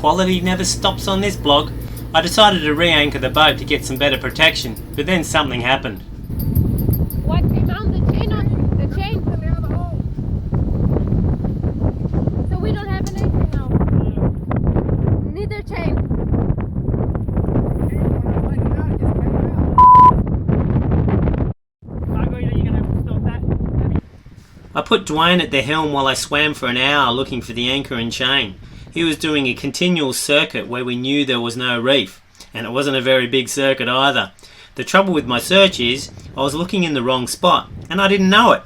quality never stops on this blog. I decided to re-anchor the boat to get some better protection, but then something happened. What? They found the chain on the chain? So we don't have an anchor now? Neither chain. I put Dwayne at the helm while I swam for an hour looking for the anchor and chain. He was doing a continual circuit where we knew there was no reef, and it wasn't a very big circuit either. The trouble with my search is I was looking in the wrong spot, and I didn't know it.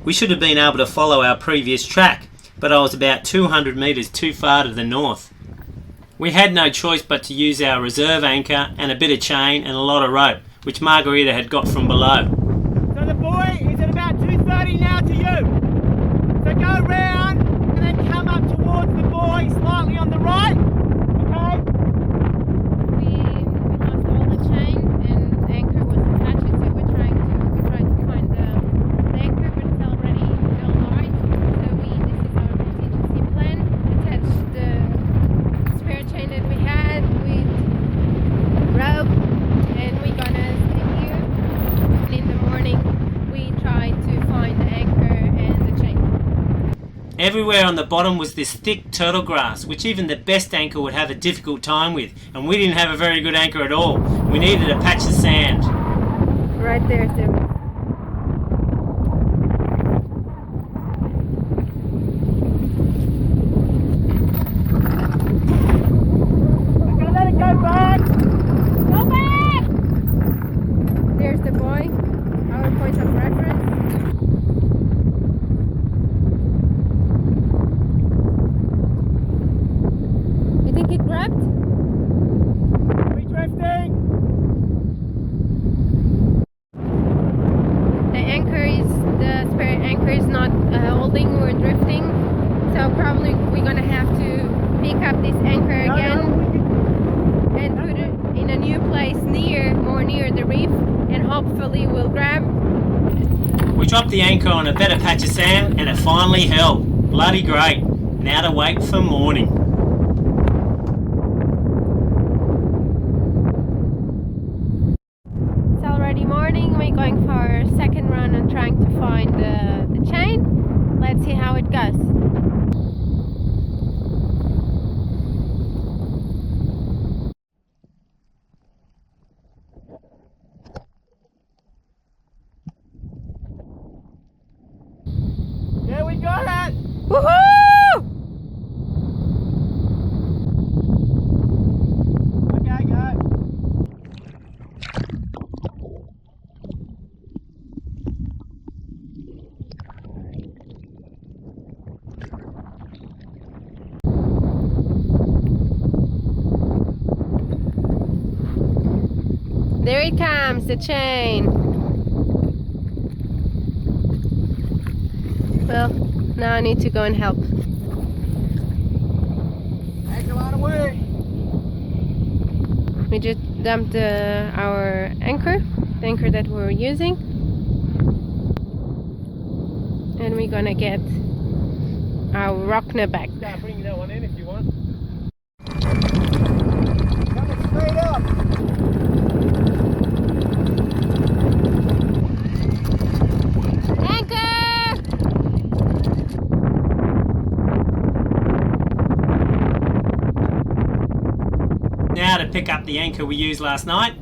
We should have been able to follow our previous track, but I was about 200 metres too far to the north. We had no choice but to use our reserve anchor and a bit of chain and a lot of rope, which Margarita had got from below. So the buoy is at about 2:30 now to you. So go round and then come up towards the buoy slightly on the right. Okay? We lost all the chain and the anchor was attached, so we tried to find the anchor, but it's already fell right. So this is our contingency plan. Attach the spare chain that we had with rope, and we're gonna stay here. And in the morning we tried to find the anchor and the chain. Everywhere on the bottom was this thick turtle grass, which even the best anchor would have a difficult time with, and we didn't have a very good anchor at all. We needed a patch of sand. Right there, Sim. Okay, let it go back. Go back! There's the buoy, our point of reference. You think it grabbed? We drifting. The spare anchor is not holding, we're drifting. So probably we're gonna have to pick up this anchor again and put it in a new place more near the reef, and hopefully we'll grab. We dropped the anchor on a better patch of sand and it finally held. Bloody great. Now to wait for morning. It's already morning. We're going for our second run and trying to find the chain. Let's see how it goes. Yeah, we got it. Woohoo! Okay, go. There it comes, the chain. Well, now I need to go and help. Anchor line away. We just dumped our anchor, the anchor that we were using. And we're gonna get our Rocna back. Start bringing that one in if you want. Coming straight up. Anchor! Now to pick up the anchor we used last night.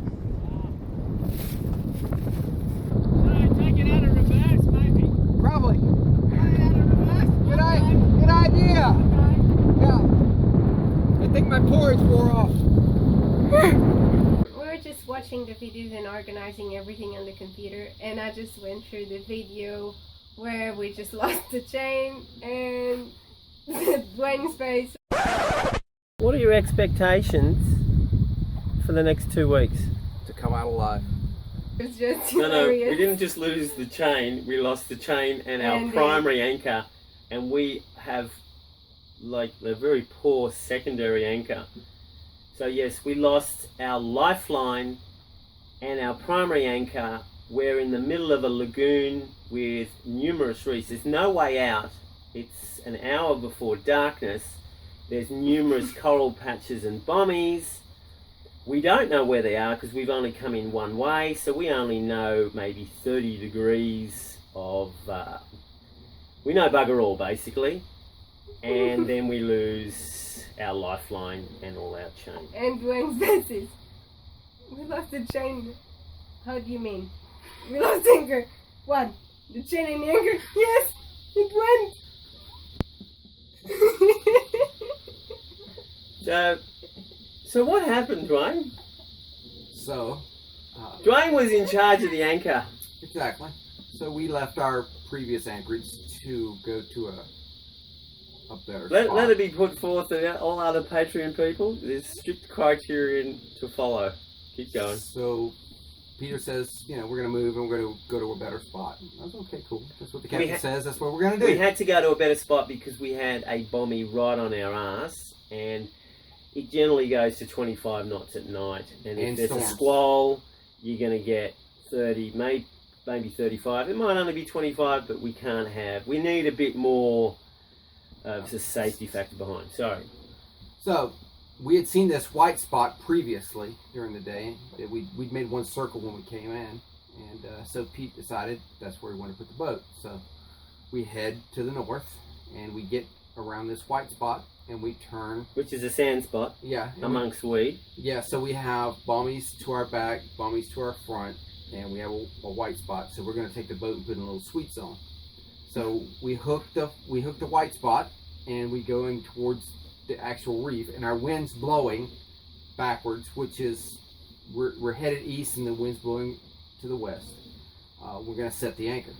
Take it out of reverse, maybe. Probably. Good idea. Yeah. I think my porridge wore off. We were just watching the videos and organizing everything on the computer, and I just went through the video where we just lost the chain and Dwayne's face. What are your expectations for the next 2 weeks? To come out alive. It's just No, hilarious. we didn't just lose the chain, we lost the chain and our And primary anchor, and we have like a very poor secondary anchor. So yes, we lost our lifeline and our primary anchor. We're in the middle of a lagoon with numerous reefs. There's no way out. It's an hour before darkness, There's numerous coral patches and bommies. We don't know where they are because we've only come in one way, so we only know maybe 30 degrees of... we know bugger all, basically. And then we lose our lifeline and all our chain. And when this is, we lost the chain. How do you mean? We lost anchor. What? The chain and the anchor? Yes, it went. So what happened, Dwayne? So, Dwayne was in charge of the anchor. exactly. So we left our previous anchorage to go to a better spot. Let it be put forth to all other Patreon people. There's strict criterion to follow. Keep going. So Peter says, we're going to move and we're going to go to a better spot. I was okay, cool. That's what the captain says. That's what we're going to do. We had to go to a better spot because we had a bommy right on our ass, and it generally goes to 25 knots at night. And if there's storms. a squall, you're going to get 30, maybe 35. It might only be 25, but we can't have. We need a bit more of a safety factor behind. Sorry. So we had seen this white spot previously during the day. We'd made one circle when we came in. And so Pete decided that's where we wanted to put the boat. So we head to the north and we get around this white spot and we turn. Which is a sand spot. Yeah. Amongst weed. Yeah, so we have bommies to our back, bommies to our front, and we have a white spot. So we're going to take the boat and put in a little sweet zone. So we hook the white spot and we going towards the actual reef, and our wind's blowing backwards, which is we're headed east and the wind's blowing to the west. We're going to set the anchor.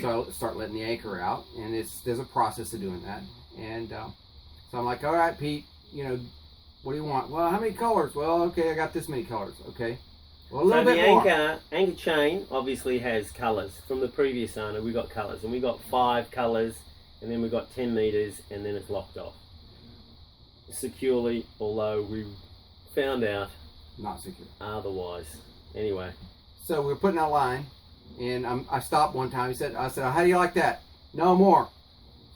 So I start letting the anchor out, and there's a process of doing that. And so I'm like, all right, Pete, what do you want? Well, how many colors? Well, okay, I got this many colors. Okay. Well, a little bit more. The anchor chain obviously has colours. From the previous owner, we got colours, and we got 5 colours, and then we got 10 metres, and then it's locked off securely. Although we found out not secure otherwise. Anyway, so we're putting out line, and I stopped one time. I said, how do you like that? No more.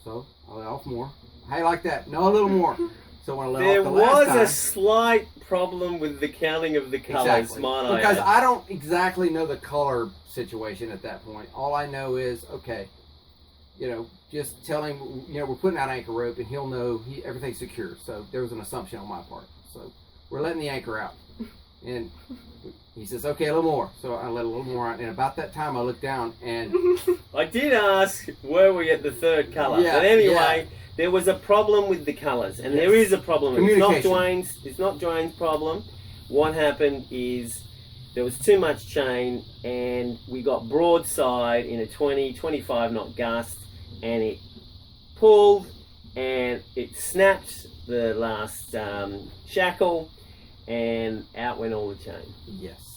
So I let off more. How do you like that? No, a little more. So when I let off the last time, there was a slight problem with the counting of the colours, exactly. might because I I don't exactly know the color situation at that point. All I know is, okay, just tell him, we're putting out anchor rope, and he'll know everything's secure. So there was an assumption on my part. So we're letting the anchor out, and he says, okay, a little more. So I let a little more out, and about that time I looked down, and I did ask, were we at the third colour? Yeah, but anyway, there was a problem with the colours, and there is a problem. It's not Dwayne's problem. What happened is there was too much chain, and we got broadside in a 20-25 knot gust, and it pulled, and it snapped the last shackle, and out went all the chain. yes.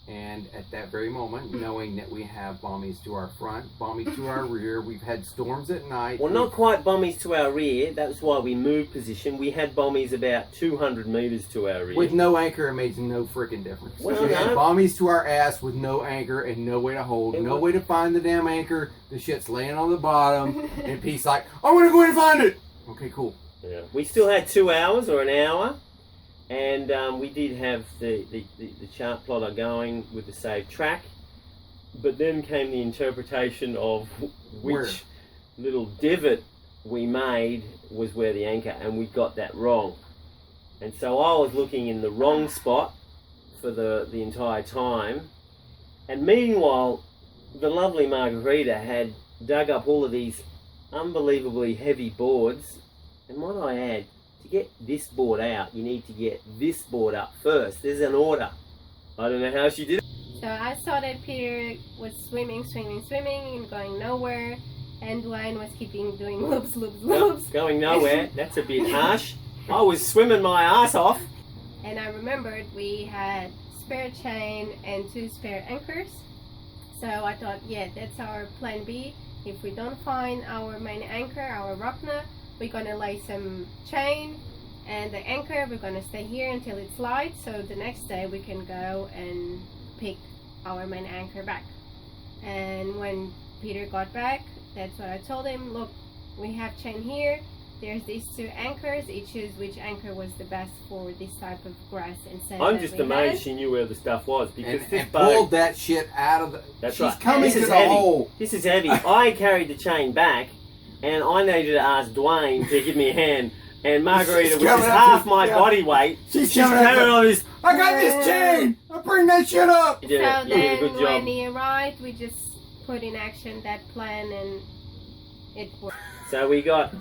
And at that very moment, knowing that we have bommies to our front, bommies to our rear, we've had storms at night. Well, not quite bommies to our rear. That's why we moved position. We had bommies about 200 metres to our rear. With no anchor, it makes no freaking difference. Well, we had no. bommies to our ass with no anchor and no way to hold, no way to find the damn anchor. The shit's laying on the bottom, and Pete's like, I want to go in and find it. Okay, cool. Yeah. We still had 2 hours or an hour. And we did have the chart plotter going with the saved track, but then came the interpretation of which little divot we made was where the anchor, and we got that wrong. And so I was looking in the wrong spot for the entire time, and meanwhile the lovely Margarita had dug up all of these unbelievably heavy boards, and might I add, to get this board out, you need to get this board up first. There's an order. I don't know how she did it. So I saw that Peter was swimming and going nowhere, and Dwayne was keeping doing loops. Going nowhere. That's a bit harsh. I was swimming my ass off. And I remembered we had spare chain and 2 spare anchors. So I thought, yeah, that's our plan B. If we don't find our main anchor, our Rocna, we're gonna lay some chain and the anchor. We're gonna stay here until it's light, so the next day we can go and pick our main anchor back. And when Peter got back, that's what I told him. Look, we have chain here. there's these two anchors. You choose which anchor was the best for this type of grass and sand. I'm that just we amazed had. she knew where the stuff was because this and boat. pulled that shit out of the. That's she's right. coming This to is the heavy. hole. This is heavy. I carried the chain back, and I needed to ask Dwayne to give me a hand. And Margarita, She's which is coming up half to- my yeah. body weight, She's she's coming up carrying to- all this. I got this chain. I bring that shit up. You did, So you did a then good job. when he arrived, we just put in action that plan and it worked. So we got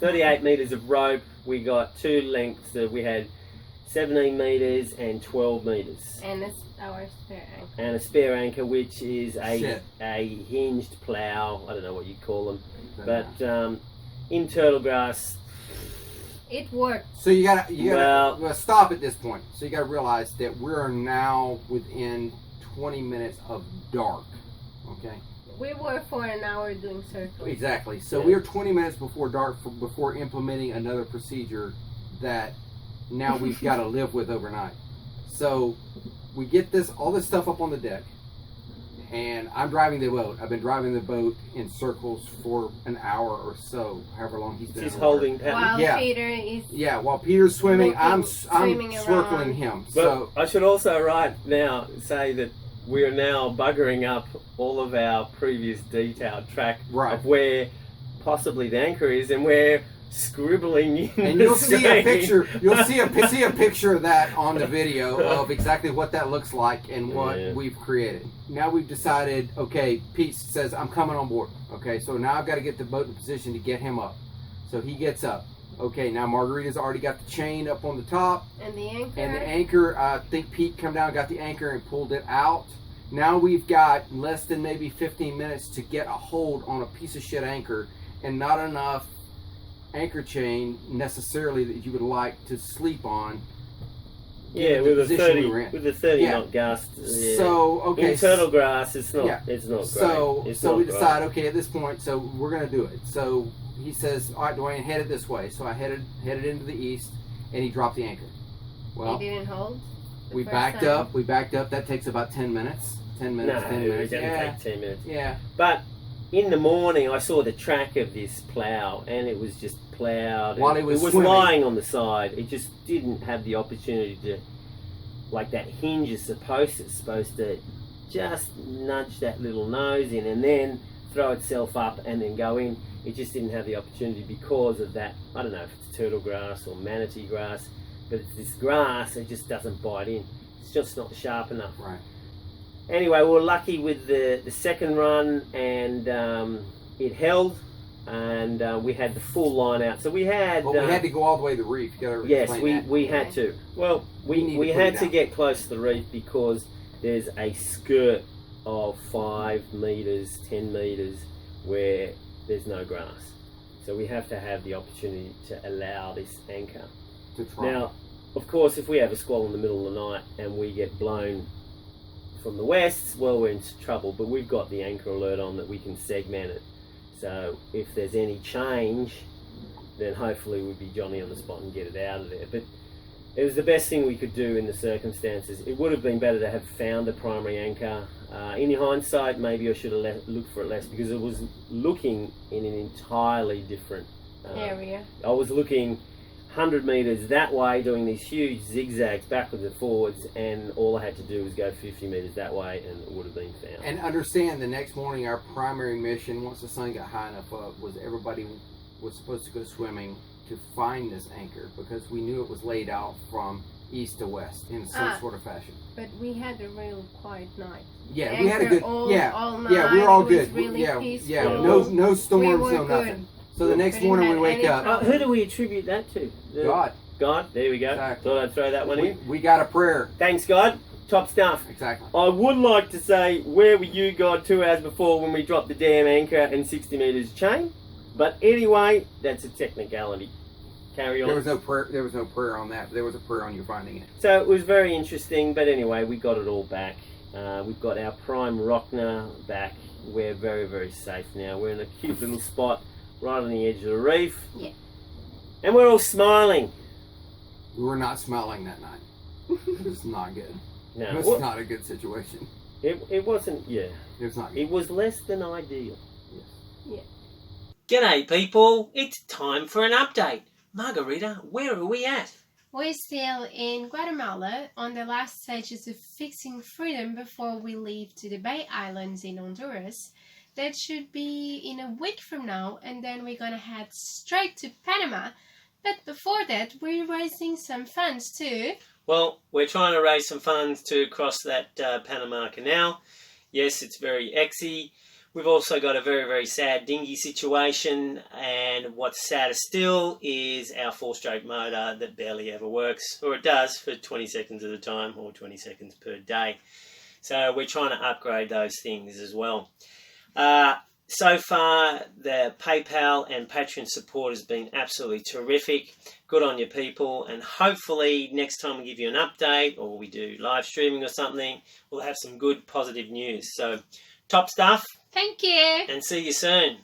38 metres of rope. We got two lengths. We had 17 metres and 12 metres. And it's our spare anchor. And a spare anchor, which is Shit. a hinged plough. I don't know what you call them. But in turtle grass, It worked. So you gotta Well- stop at this point. So you gotta realize that we're now within 20 minutes of dark. Okay. We were for an hour doing circles. Exactly. So Yeah. we are 20 minutes before dark before implementing another procedure that now we've got to live with overnight. So we get all this stuff up on the deck, and I'm driving the boat. I've been driving the boat in circles for an hour or so, however long he's been. she's in the water. holding pattern. While Yeah. Peter is Yeah, while Peter's swimming, I'm swimming circling around. him. But So I should also right now say that we are now buggering up all of our previous detailed track Right. of where possibly the anchor is, and we're scribbling in and the you'll see a sand. picture. You'll see a picture of that on the video of exactly what that looks like and what Yeah. we've created. Now we've decided. Okay, Pete says I'm coming on board. Okay, so now I've got to get the boat in position to get him up. So he gets up. Okay, now Margarita's already got the chain up on the top and the anchor. and the anchor. I think Pete come down, got the anchor, and pulled it out. Now we've got less than maybe 15 minutes to get a hold on a piece of shit anchor, and not enough anchor chain necessarily that you would like to sleep on. Yeah, given the with a position 30 we're in. with a 30 Yeah. knot gust. Yeah. So okay, in turtle grass, it's not. Yeah. It's not great. so It's so not we great. decide, okay, at this point, so we're gonna do it. So he says, all right, Dwayne, head it this way. So I headed into the east, and he dropped the anchor. Well, He didn't hold. the we first backed time. up. We backed up. That takes about 10 minutes. 10 No, minutes. 10 it minutes. doesn't Yeah, take 10 minutes. yeah. But in the morning, I saw the track of this plough, and it was just ploughed. While and it was it was swimming. lying on the side. It just didn't have the opportunity to, like that hinge is supposed to just nudge that little nose in and then throw itself up and then go in. It just didn't have the opportunity because of that. I don't know if it's turtle grass or manatee grass, but it's this grass. It just doesn't bite in. It's just not sharp enough. Right. Anyway, we were lucky with the second run, and it held, and we had the full line out. So we had. But we had to go all the way to the reef. You gotta Yes, explain that. we had to. Well, We need to we put had it to down. get close to the reef because there's a skirt of 5 metres, 10 metres where there's no grass. So we have to have the opportunity to allow this anchor. To try. Now, of course, if we have a squall in the middle of the night and we get blown from the west, well, we're in trouble. But we've got the anchor alert on that we can segment it. So if there's any change, then hopefully we'll be Johnny on the spot and get it out of there. But it was the best thing we could do in the circumstances. It would have been better to have found a primary anchor. In hindsight, maybe I should have looked for it less because it was looking in an entirely different area. I was looking 100 metres that way, doing these huge zigzags backwards and forwards, and all I had to do was go 50 metres that way, and it would have been found. And understand, the next morning, our primary mission, once the sun got high enough up, was everybody was supposed to go swimming to find this anchor because we knew it was laid out from east to west in some sort of fashion. But we had a real quiet night. Yeah, The we had a anchor good. all Yeah, night. yeah, we were all It was good. really yeah, peaceful. yeah, Yeah. no storms, We were no good. nothing. So the next We didn't morning we have wake any up. problems. Who do we attribute that to? God, God, there we go. Exactly. Thought I'd throw that one in. we got a prayer. Thanks, God. Top stuff. Exactly. I would like to say, where were you, God, 2 hours before when we dropped the damn anchor and 60 metres chain? But anyway, that's a technicality. Carry on. There was no prayer. There was no prayer on that. But there was a prayer on you finding it. So it was very interesting, but anyway, we got it all back. We've got our prime Rocna back. We're very, very safe now. We're in a cute little spot right on the edge of the reef. Yeah. And we're all smiling. We were not smiling that night. It was not good. No, It was not a good situation. it wasn't, yeah. It was not good. It was less than ideal. Yes. Yeah. G'day people, it's time for an update. Margarita, where are we at? We're still in Guatemala on the last stages of fixing freedom before we leave to the Bay Islands in Honduras. That should be in a week from now, and then we're gonna head straight to Panama. But before that, we're raising some funds too. Well, we're trying to raise some funds to cross that Panama Canal. Yes, it's very exy. We've also got a very, very sad dinghy situation, and what's sadder still is our 4-stroke motor that barely ever works, or it does for 20 seconds at a time, or 20 seconds per day. So we're trying to upgrade those things as well. So far, the PayPal and Patreon support has been absolutely terrific. Good on you people, and hopefully next time we give you an update or we do live streaming or something, we'll have some good positive news. So top stuff. Thank you. And see you soon.